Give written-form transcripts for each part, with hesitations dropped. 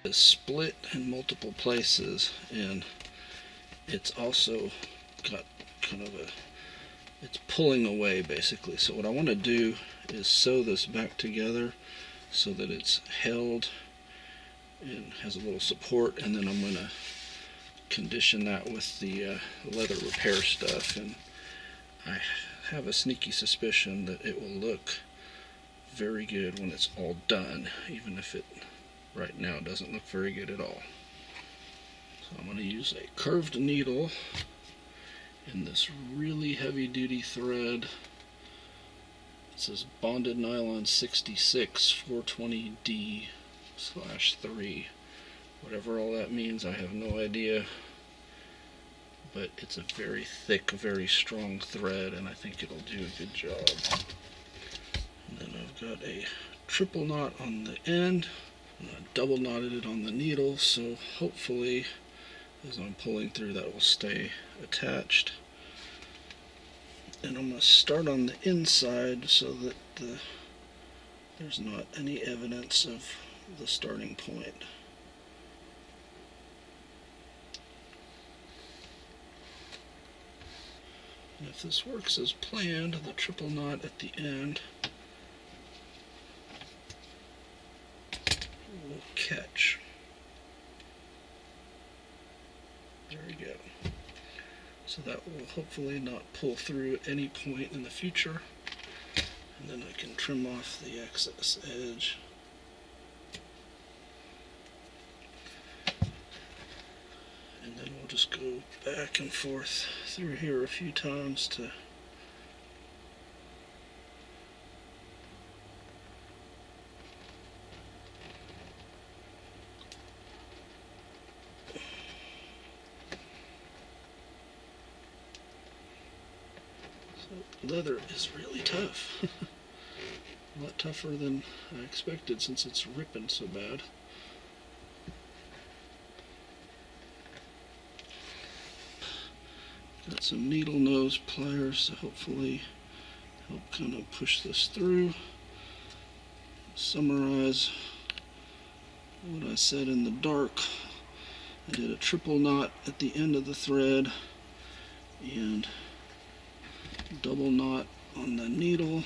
It's split in multiple places, and it's also got kind of it's pulling away basically. So what I want to do is sew this back together so that it's held and has a little support, and then I'm going to condition that with the leather repair stuff, and I have a sneaky suspicion that it will look very good when it's all done, even if it right now doesn't look very good at all. So I'm going to use a curved needle in this really heavy duty thread. It says bonded nylon 66 420D/3. Whatever all that means, I have no idea. But it's a very thick, very strong thread, and I think it'll do a good job. And then I've got a triple knot on the end, and I double knotted it on the needle, so hopefully as I'm pulling through that will stay attached. And I'm going to start on the inside so that there's not any evidence of the starting point. And if this works as planned, the triple knot at the end will catch. There we go. So that will hopefully not pull through at any point in the future. And then I can trim off the excess edge. And then we'll just go back and forth through here a few times to leather is really tough. A lot tougher than I expected since it's ripping so bad. Got some needle nose pliers to hopefully help kind of push this through. Summarize what I said in the dark. I did a triple knot at the end of the thread and double knot on the needle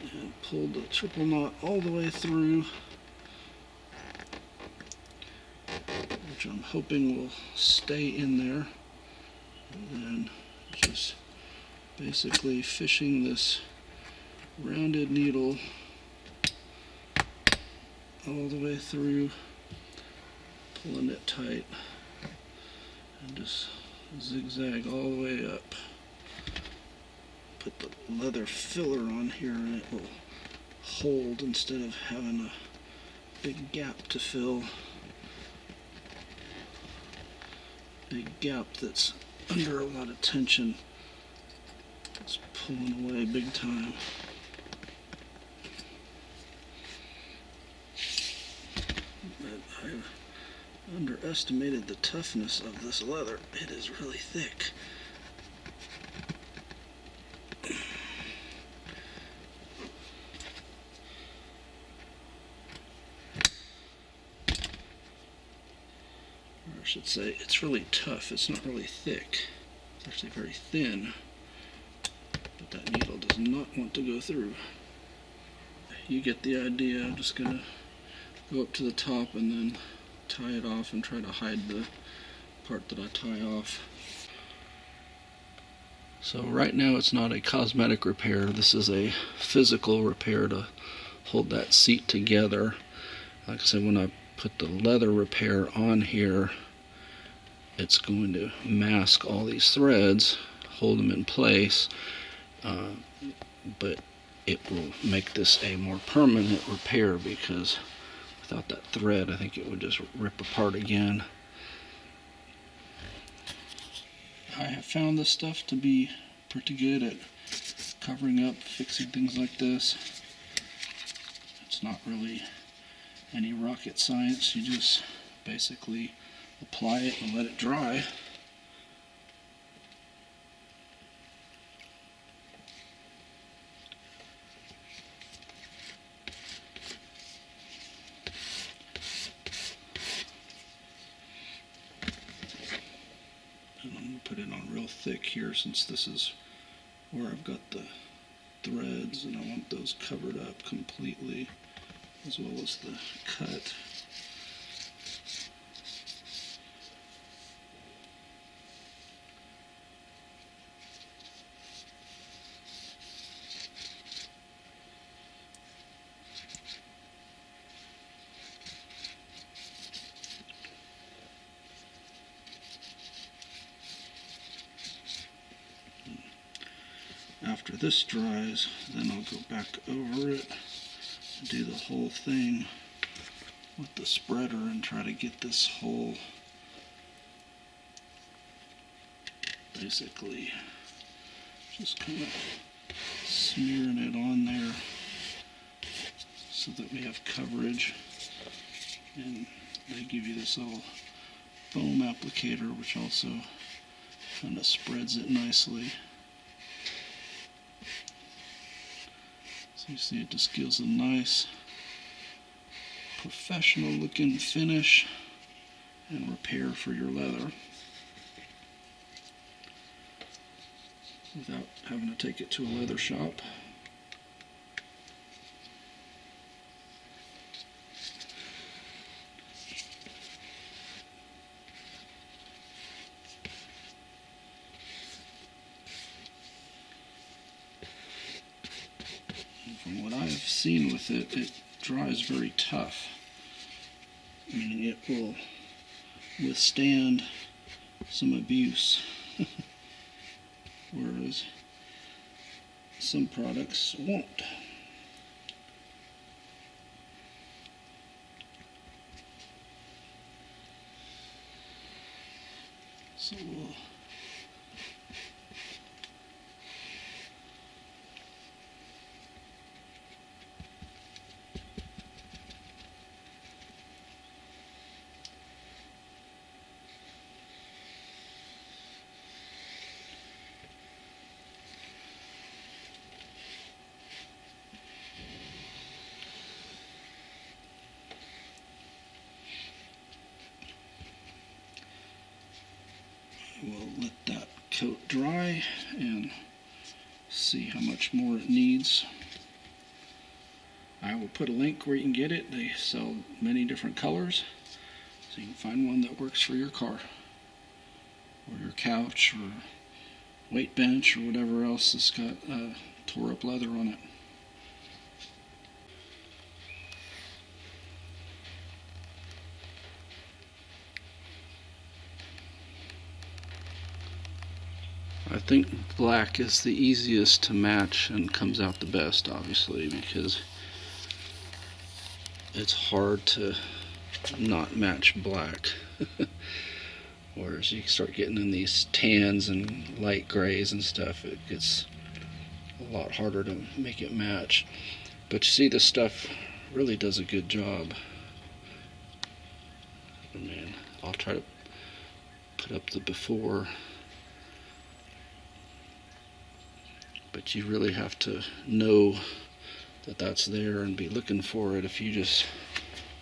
and pulled the triple knot all the way through, which I'm hoping will stay in there, and then just basically fishing this rounded needle all the way through, pulling it tight, and just zigzag all the way up. Put the leather filler on here and it will hold instead of having a big gap to fill. Big gap that's under a lot of tension. It's pulling away big time. But I've underestimated the toughness of this leather. It is really thick. I should say it's really tough. It's not really thick. It's actually very thin. But that needle does not want to go through. You get the idea. I'm just going to go up to the top and then tie it off and try to hide the part that I tie off. So right now it's not a cosmetic repair. This is a physical repair to hold that seat together. Like I said, when I put the leather repair on here, it's going to mask all these threads, hold them in place, but it will make this a more permanent repair, because without that thread I think it would just rip apart again. I have found this stuff to be pretty good at covering up, fixing things like this. It's not really any rocket science. You just basically apply it and let it dry. put it on real thick here, since this is where I've got the threads, and I want those covered up completely, as well as the cut. After this dries, then I'll go back over it and do the whole thing with the spreader and try to get this whole, basically just kind of smearing it on there so that we have coverage. And they give you this little foam applicator, which also kind of spreads it nicely. So you see, it just gives a nice professional looking finish and repair for your leather without having to take it to a leather shop. From what I've seen with it, it dries very tough, meaning it will withstand some abuse, whereas some products won't. So we'll let that coat dry and see how much more it needs. I will put a link where you can get it. They sell many different colors, so you can find one that works for your car or your couch or weight bench or whatever else that's got tore up leather on it. I think black is the easiest to match and comes out the best, obviously, because it's hard to not match black. Whereas you start getting in these tans and light grays and stuff, it gets a lot harder to make it match. But you see, this stuff really does a good job. I mean, I'll try to put up the before. But you really have to know that that's there and be looking for it. If you just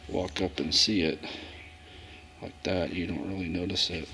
walk up and see it like that, you don't really notice it.